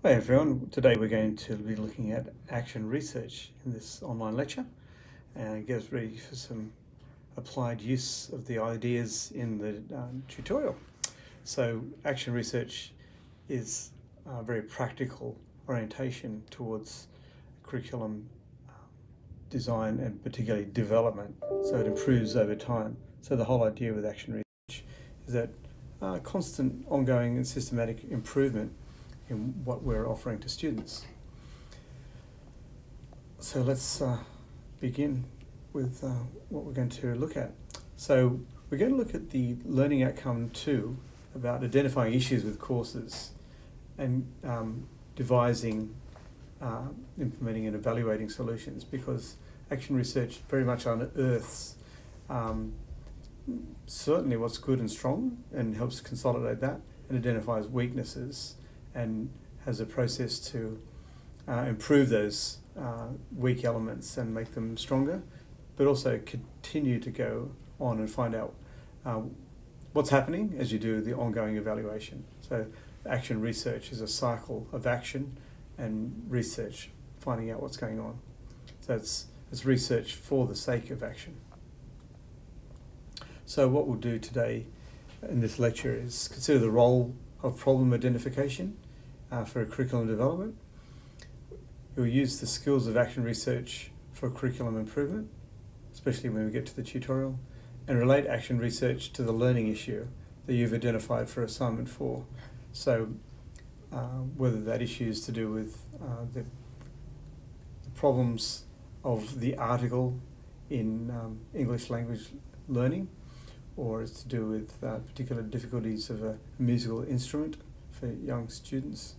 Hi everyone, today we're going to be looking at action research in this online lecture and get us ready for some applied use of the ideas in the tutorial. So action research is a very practical orientation towards curriculum design and particularly development, so it improves over time. So the whole idea with action research is that constant, ongoing and systematic improvement in what we're offering to students. So let's begin with what we're going to look at. So we're going to look at the Learning Outcome 2 about identifying issues with courses and devising, implementing and evaluating solutions, because action research very much unearths certainly what's good and strong and helps consolidate that and identifies weaknesses and has a process to improve those weak elements and make them stronger, but also continue to go on and find out what's happening as you do the ongoing evaluation. So action research is a cycle of action and research, finding out what's going on. So it's research for the sake of action. So what we'll do today in this lecture is consider the role of problem identification for curriculum development. We'll use the skills of action research for curriculum improvement, especially when we get to the tutorial, and relate action research to the learning issue that you've identified for assignment 4. So whether that issue is to do with the problems of the article in English language learning, or it's to do with particular difficulties of a musical instrument for young students.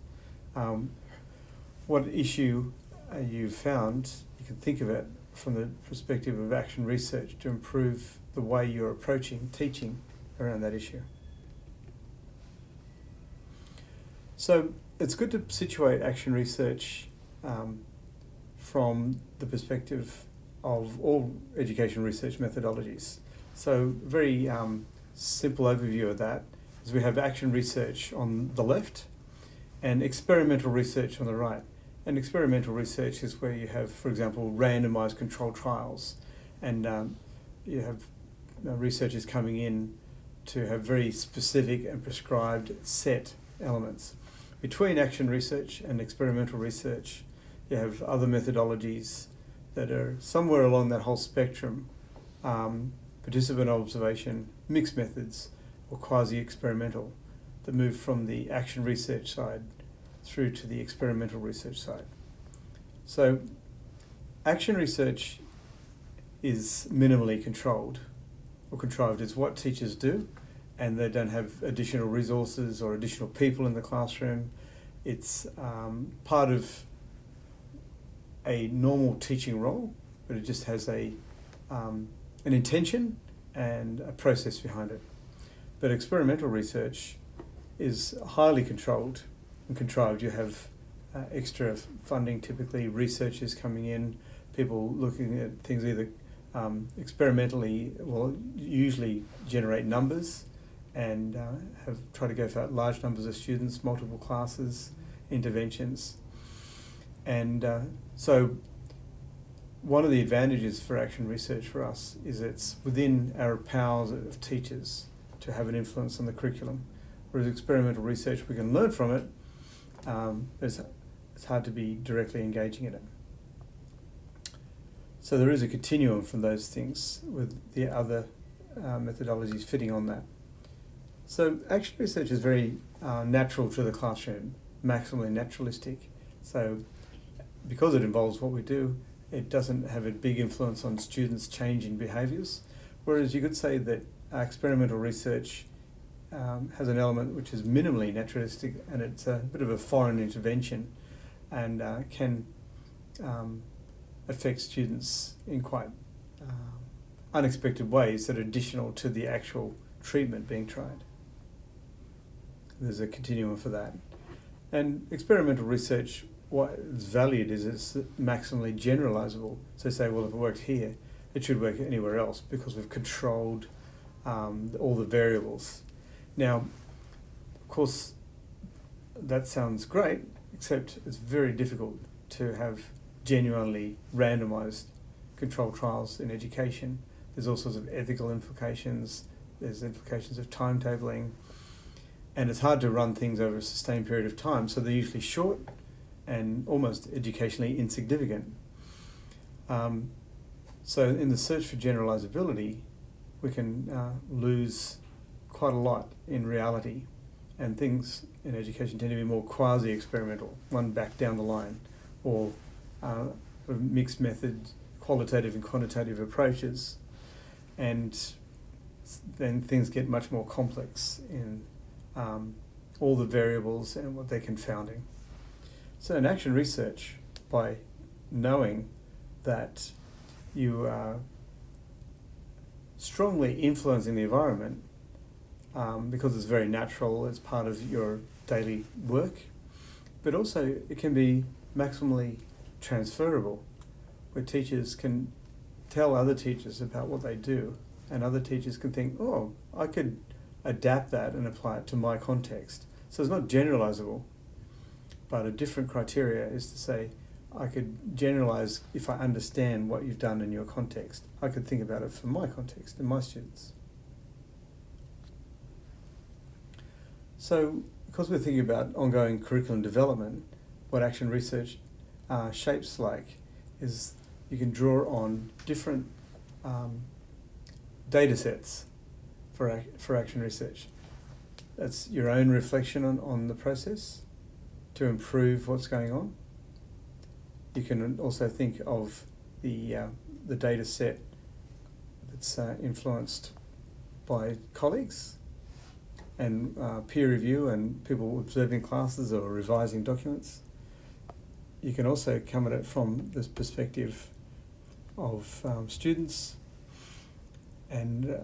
What issue you've found, you can think of it from the perspective of action research to improve the way you're approaching teaching around that issue. So it's good to situate action research from the perspective of all education research methodologies. So very simple overview of that is we have action research on the left and experimental research on the right. And experimental research is where you have, for example, randomized controlled trials, and you have researchers coming in to have very specific and prescribed set elements. Between action research and experimental research, you have other methodologies that are somewhere along that whole spectrum, participant observation, mixed methods, or quasi-experimental, that move from the action research side through to the experimental research side. So action research is minimally controlled, or contrived. It's what teachers do, and they don't have additional resources or additional people in the classroom. It's part of a normal teaching role, but it just has an intention and a process behind it. But experimental research is highly controlled and contrived. You have extra funding, typically researchers coming in, people looking at things either experimentally, well, usually generate numbers and have tried to go for large numbers of students, multiple classes, interventions. And so one of the advantages for action research for us is it's within our powers of teachers to have an influence on the curriculum, whereas experimental research, we can learn from it. It's hard to be directly engaging in it. So there is a continuum from those things with the other methodologies fitting on that. So action research is very natural to the classroom, maximally naturalistic. So because it involves what we do, it doesn't have a big influence on students' change in behaviours, whereas you could say that experimental research has an element which is minimally naturalistic, and it's a bit of a foreign intervention and can affect students in quite unexpected ways that are additional to the actual treatment being tried. There's a continuum for that. And experimental research, what is valued is it's maximally generalizable. So say, well, if it worked here, it should work anywhere else because we've controlled all the variables. Now, of course, that sounds great, except it's very difficult to have genuinely randomised controlled trials in education. There's all sorts of ethical implications, there's implications of timetabling, and it's hard to run things over a sustained period of time, so they're usually short and almost educationally insignificant. So in the search for generalizability, we can lose quite a lot in reality, and things in education tend to be more quasi-experimental, one back down the line, or mixed methods, qualitative and quantitative approaches, and then things get much more complex in all the variables and what they're confounding. So in action research, by knowing that you are strongly influencing the environment, because it's very natural, it's part of your daily work, but also it can be maximally transferable, where teachers can tell other teachers about what they do, and other teachers can think, oh, I could adapt that and apply it to my context. So it's not generalizable, but a different criteria is to say, I could generalize if I understand what you've done in your context. I could think about it for my context and my students. So, because we're thinking about ongoing curriculum development, what action research shapes like is you can draw on different data sets for action research. That's your own reflection on the process to improve what's going on. You can also think of the data set that's influenced by colleagues and peer review and people observing classes or revising documents. You can also come at it from this perspective of students, and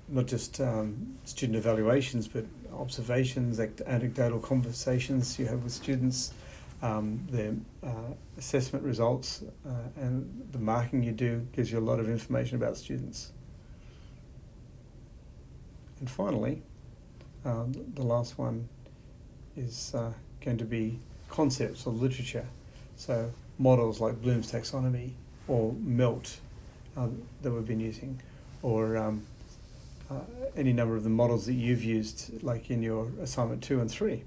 not just student evaluations, but observations, anecdotal conversations you have with students, their assessment results, and the marking you do gives you a lot of information about students. And finally, the last one is going to be concepts or literature. So models like Bloom's taxonomy or MELT that we've been using, or any number of the models that you've used, like in your assignment 2 and 3,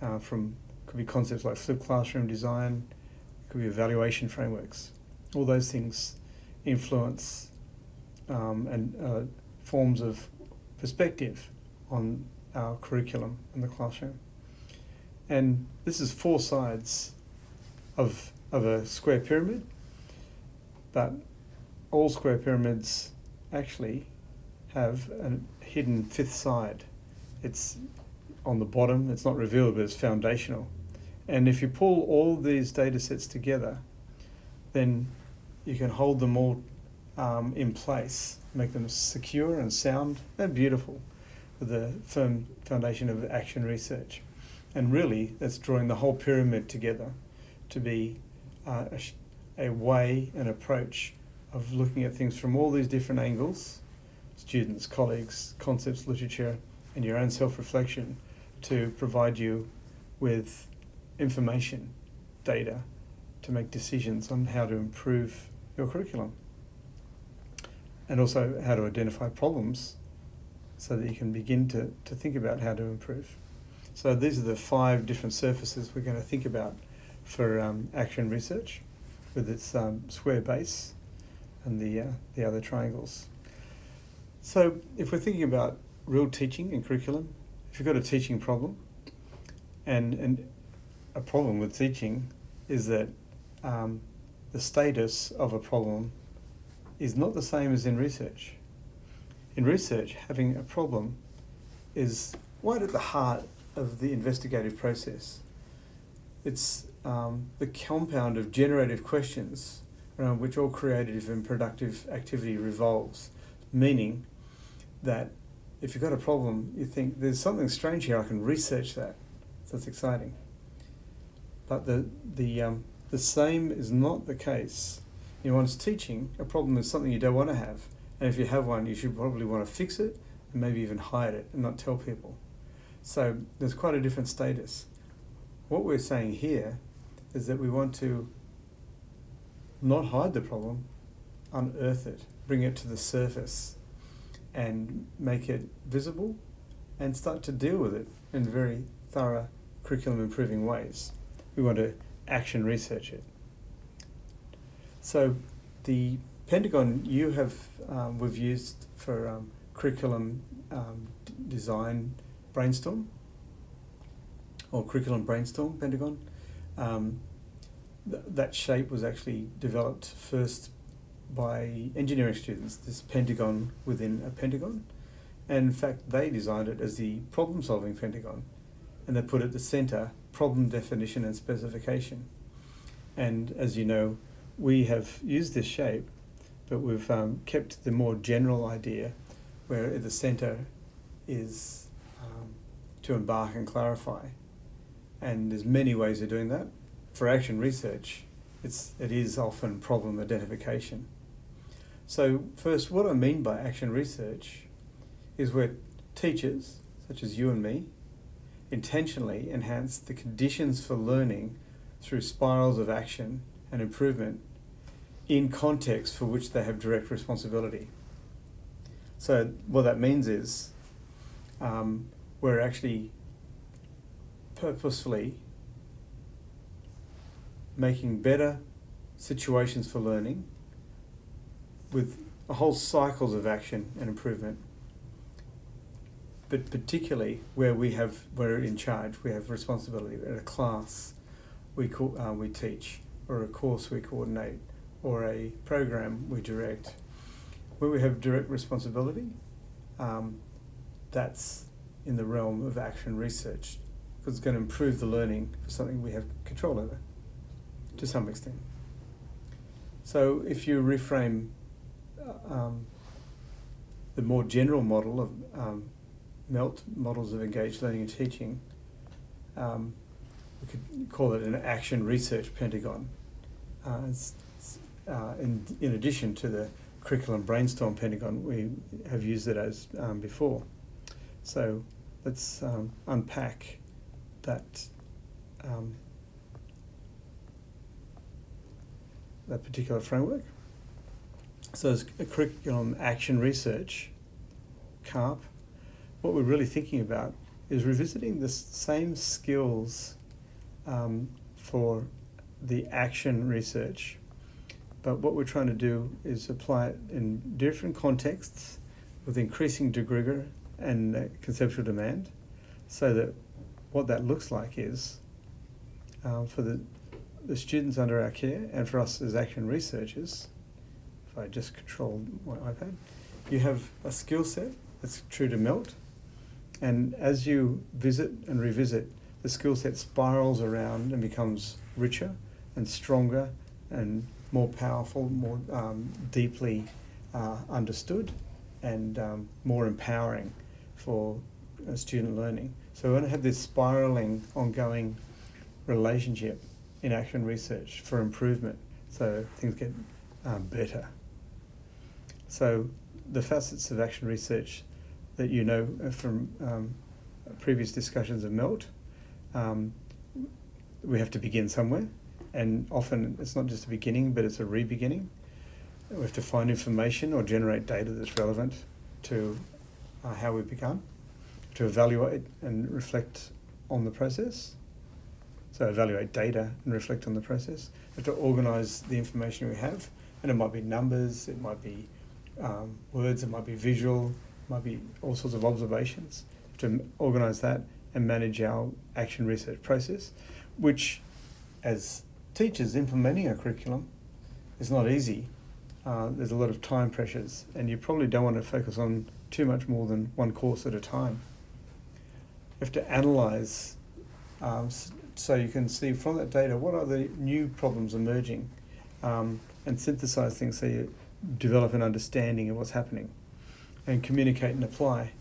could be concepts like flipped classroom design, could be evaluation frameworks. All those things influence and forms of perspective on our curriculum in the classroom. And this is 4 sides of a square pyramid, but all square pyramids actually have a hidden 5th side. It's on the bottom, it's not revealed, but it's foundational. And if you pull all these data sets together, then you can hold them all in place, make them secure and sound and beautiful with a firm foundation of action research. And really, that's drawing the whole pyramid together to be a way, an approach of looking at things from all these different angles, students, colleagues, concepts, literature, and your own self-reflection, to provide you with information, data, to make decisions on how to improve your curriculum. And also how to identify problems so that you can begin to think about how to improve. So these are the 5 different surfaces we're going to think about for action research, with its square base and the other triangles. So if we're thinking about real teaching and curriculum, if you've got a teaching problem, and a problem with teaching is that the status of a problem is not the same as in research. In research, having a problem is right at the heart of the investigative process. It's the compound of generative questions around which all creative and productive activity revolves, meaning that if you've got a problem, you think, there's something strange here, I can research that. So it's exciting. But the same is not the case. You know, when it's teaching, a problem is something you don't want to have. And if you have one, you should probably want to fix it and maybe even hide it and not tell people. So there's quite a different status. what we're saying here is that we want to not hide the problem, unearth it, bring it to the surface, and make it visible, and start to deal with it in very thorough curriculum improving ways. We want to action research it. So the Pentagon we've used for curriculum design brainstorm, or curriculum brainstorm Pentagon. That shape was actually developed first by engineering students, this Pentagon within a Pentagon. And in fact, they designed it as the problem-solving Pentagon. And they put at the center problem definition and specification. And as you know, we have used this shape, but we've kept the more general idea where at the center is to embark and clarify. And there's many ways of doing that. For action research, it is often problem identification. So first, what I mean by action research is where teachers, such as you and me, intentionally enhance the conditions for learning through spirals of action and improvement in contexts for which they have direct responsibility. So what that means is we're actually purposefully making better situations for learning with a whole cycles of action and improvement. But particularly where we're in charge, we have responsibility. At a class, we teach, or a course we coordinate, or a program we direct. Where we have direct responsibility, that's in the realm of action research, because it's going to improve the learning for something we have control over, to some extent. So if you reframe the more general model of MELT, Models of Engaged Learning and Teaching, we could call it an action research Pentagon. In addition to the curriculum brainstorm Pentagon, we have used it as before. So let's unpack that particular framework. So as a curriculum action research, CARP, what we're really thinking about is revisiting the same skills for the action research, but what we're trying to do is apply it in different contexts with increasing degree and conceptual demand, so that what that looks like is for the students under our care and for us as action researchers. If I just control my iPad, you have a skill set that's true to MELT, and as you visit and revisit, the skill set spirals around and becomes richer and stronger and more powerful, more deeply understood, and more empowering for student learning. So we want to have this spiraling, ongoing relationship in action research for improvement, so things get better. So the facets of action research that you know from previous discussions of MELT, we have to begin somewhere, and often it's not just a beginning, but it's a re-beginning. We have to find information or generate data that's relevant to how we've begun, to evaluate and reflect on the process. So evaluate data and reflect on the process. We have to organise the information we have, and it might be numbers, it might be words, it might be visual, it might be all sorts of observations. We have to organise that and manage our action research process, which as teachers implementing a curriculum is not easy. There's a lot of time pressures, and you probably don't want to focus on too much more than one course at a time. You have to analyse so you can see from that data what are the new problems emerging, and synthesise things so you develop an understanding of what's happening, and communicate and apply,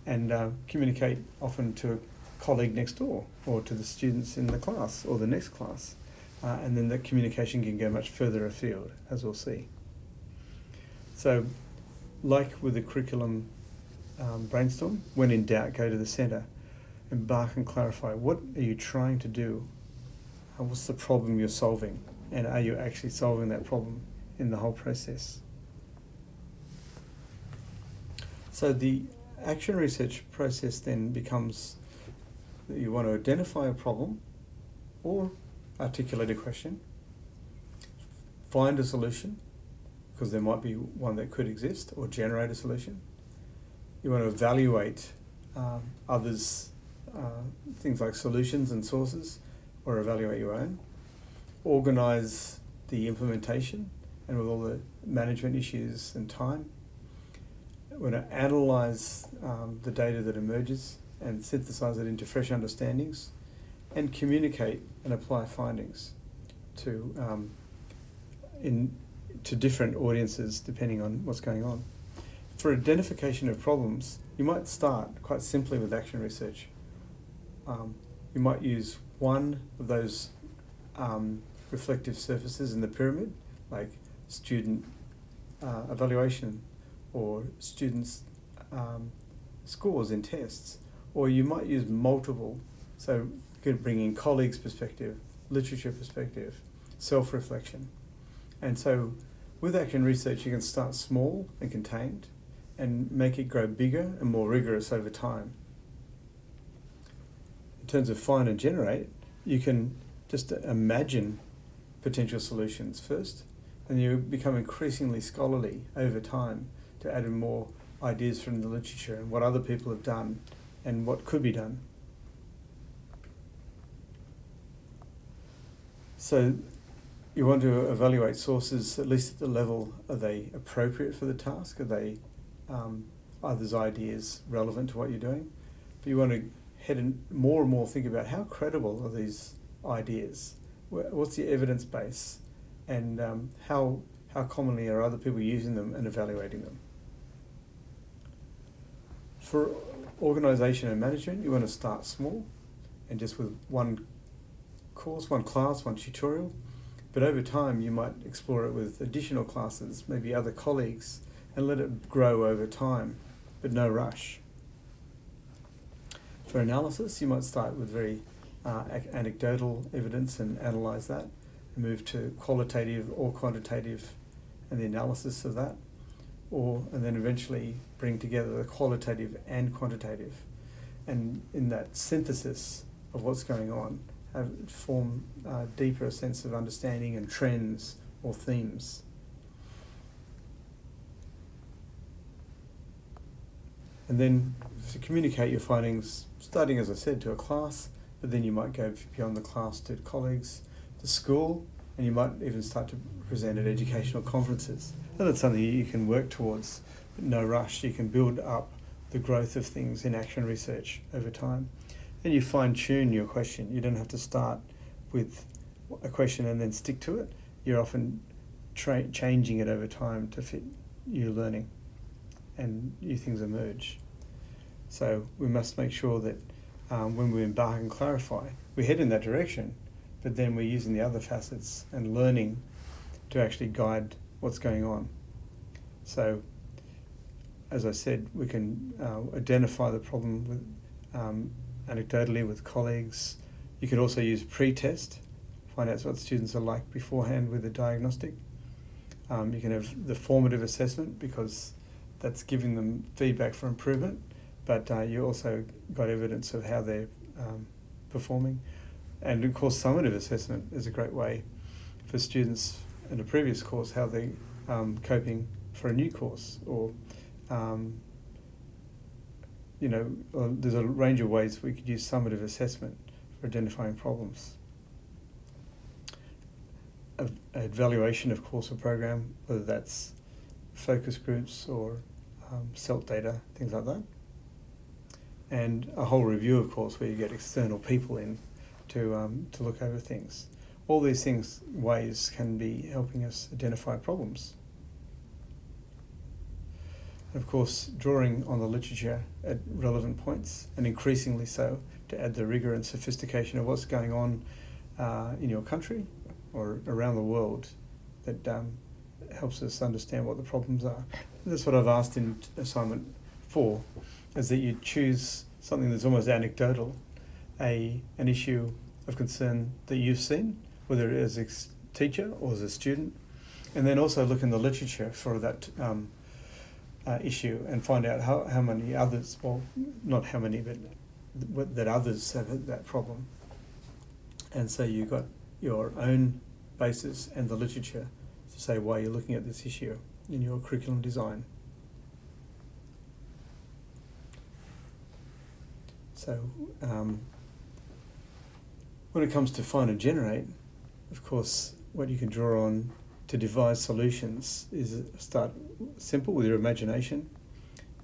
and communicate often to a colleague next door or to the students in the class or the next class, and then that communication can go much further afield, as we'll see. So like with the curriculum brainstorm, when in doubt, go to the centre. embark and clarify. What are you trying to do? What's the problem you're solving? And are you actually solving that problem in the whole process? So the action research process then becomes that you want to identify a problem or articulate a question, find a solution, because there might be one that could exist, or generate a solution. You want to evaluate others, things like solutions and sources, or evaluate your own. Organize the implementation, and with all the management issues and time. We want to analyze the data that emerges and synthesize it into fresh understandings, and communicate and apply findings to different audiences depending on what's going on. For identification of problems, you might start quite simply with action research. You might use one of those reflective surfaces in the pyramid, like student evaluation or students' scores in tests, or you might use multiple, so you could bring in colleagues' perspective, literature perspective, self-reflection. And so with action research you can start small and contained and make it grow bigger and more rigorous over time. In terms of find and generate, you can just imagine potential solutions first, and you become increasingly scholarly over time to add in more ideas from the literature and what other people have done and what could be done. So you want to evaluate sources, at least at the level, are they appropriate for the task? Are they, are those ideas relevant to what you're doing? But you want to head and more think about how credible are these ideas? What's the evidence base? And how commonly are other people using them and evaluating them? For organisation and management, you want to start small and just with one course, one class, one tutorial. But over time, you might explore it with additional classes, maybe other colleagues, and let it grow over time, but no rush. For analysis, you might start with very anecdotal evidence and analyse that, and move to qualitative or quantitative and the analysis of that, and then eventually bring together the qualitative and quantitative, and in that synthesis of what's going on, form a deeper sense of understanding and trends or themes. And then to communicate your findings, starting, as I said, to a class, but then you might go beyond the class to colleagues, to school, and you might even start to present at educational conferences. And that's something you can work towards, but no rush. You can build up the growth of things in action research over time. And you fine-tune your question. You don't have to start with a question and then stick to it. You're often changing it over time to fit your learning, and new things emerge. So we must make sure that when we embark and clarify, we head in that direction, but then we're using the other facets and learning to actually guide what's going on. So, as I said, we can identify the problem with anecdotally with colleagues. You could also use pre-test, find out what students are like beforehand with a diagnostic. You can have the formative assessment, because that's giving them feedback for improvement, but you also got evidence of how they're performing. And of course, summative assessment is a great way for students in a previous course, how they're coping for a new course, or there's a range of ways we could use summative assessment for identifying problems. Evaluation of course or program, whether that's focus groups or CELT data, things like that. And a whole review, of course, where you get external people in to look over things. All these ways can be helping us identify problems. Of course, drawing on the literature at relevant points, and increasingly so, to add the rigour and sophistication of what's going on in your country or around the world, that helps us understand what the problems are. And that's what I've asked in assignment 4, is that you choose something that's almost anecdotal, an issue of concern that you've seen, whether as a teacher or as a student, and then also look in the literature for that issue and find out how many others, well, not how many, but that others have had that problem. And so you've got your own basis and the literature to say why you're looking at this issue in your curriculum design. So when it comes to find and generate, of course, what you can draw on to devise solutions is start simple with your imagination,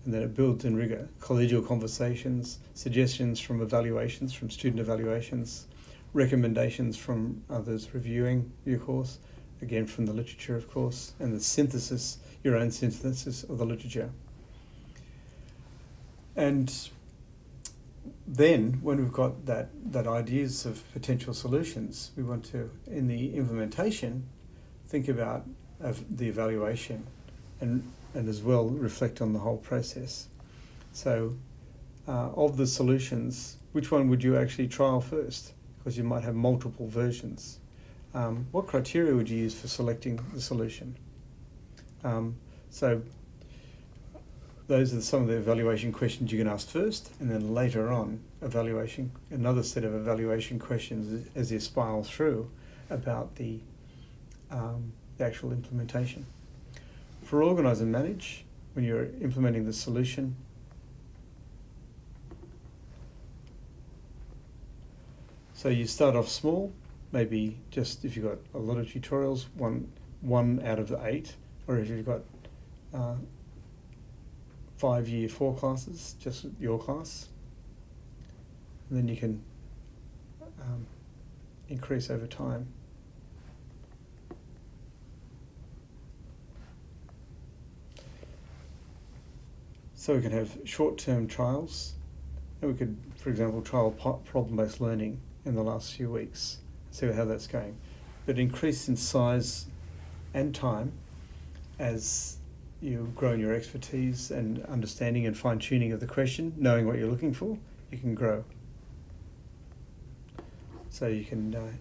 and then it builds in rigor, collegial conversations, suggestions from evaluations, from student evaluations, recommendations from others reviewing your course, again from the literature, of course, and the synthesis, your own synthesis of the literature. And then when we've got that ideas of potential solutions, we want to, in the implementation, think about the evaluation and as well reflect on the whole process. So of the solutions, which one would you actually trial first? Because you might have multiple versions. What criteria would you use for selecting the solution? So those are some of the evaluation questions you can ask first, and then later on, another set of evaluation questions as you spiral through about the actual implementation. For organise and manage, when you're implementing the solution, so you start off small, maybe just if you've got a lot of tutorials, one out of the 8, or if you've got 5 year 4 classes, just your class, and then you can increase over time. So we can have short-term trials, and we could, for example, trial problem-based learning in the last few weeks, see how that's going. But increase in size and time as you grow in your expertise and understanding and fine-tuning of the question, knowing what you're looking for, you can grow. So you can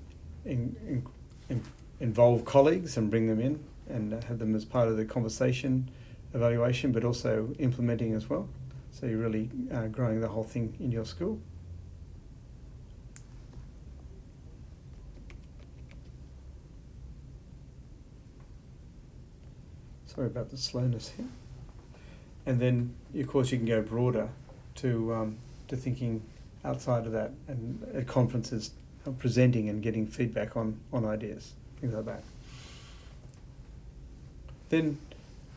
involve colleagues and bring them in and have them as part of the conversation, evaluation, but also implementing as well. So you're really growing the whole thing in your school. Sorry about the slowness here. And then, of course, you can go broader to thinking outside of that, and at conferences, presenting and getting feedback on ideas, things like that. Then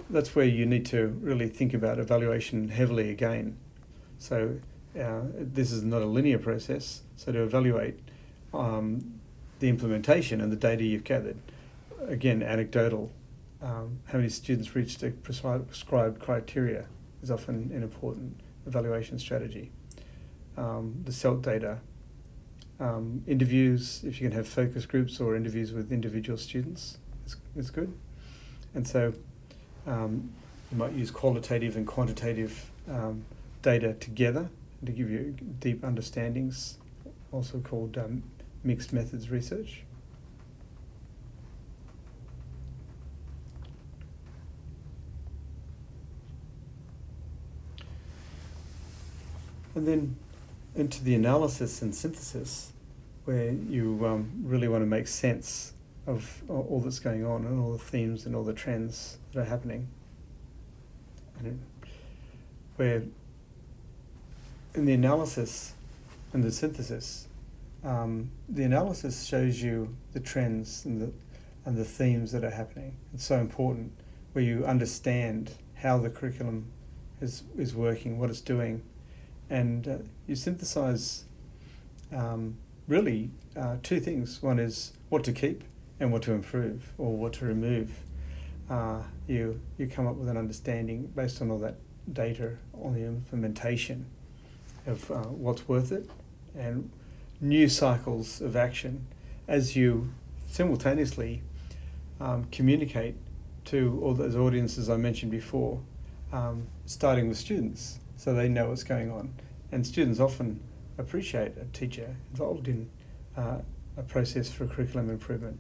that's where you need to really think about evaluation heavily again. So this is not a linear process. So to evaluate the implementation and the data you've gathered, again, anecdotal. How many students reached a prescribed criteria is often an important evaluation strategy. The CELT data, interviews, if you can have focus groups or interviews with individual students, is good. And so you might use qualitative and quantitative data together to give you deep understandings, also called mixed methods research. And then into the analysis and synthesis, where you really want to make sense of all that's going on and all the themes and all the trends that are happening. And where in the analysis and the synthesis, the analysis shows you the trends and the themes that are happening. It's so important, where you understand how the curriculum is working, what it's doing, and you synthesize really two things. One is what to keep and what to improve or what to remove. You come up with an understanding based on all that data on the implementation of what's worth it, and new cycles of action as you simultaneously communicate to all those audiences I mentioned before, starting with students so they know what's going on, And students often appreciate a teacher involved in a process for curriculum improvement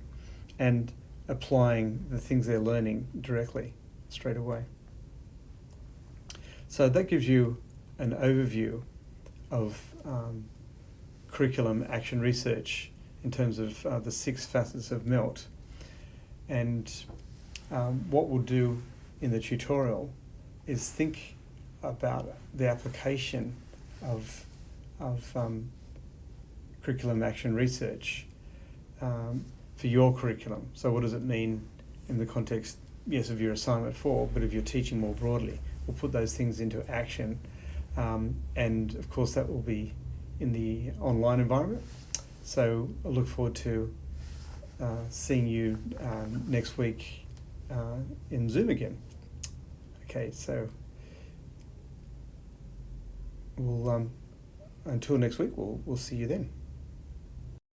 and applying the things they're learning directly straight away. So that gives you an overview of curriculum action research in terms of the 6 facets of MELT. And what we'll do in the tutorial is think about the application of curriculum action research for your curriculum. So what does it mean in the context, yes, of your assignment 4, but of your teaching more broadly? We'll put those things into action, and of course that will be in the online environment. So I look forward to seeing you next week in Zoom again. Okay, so we'll until next week, we'll see you then.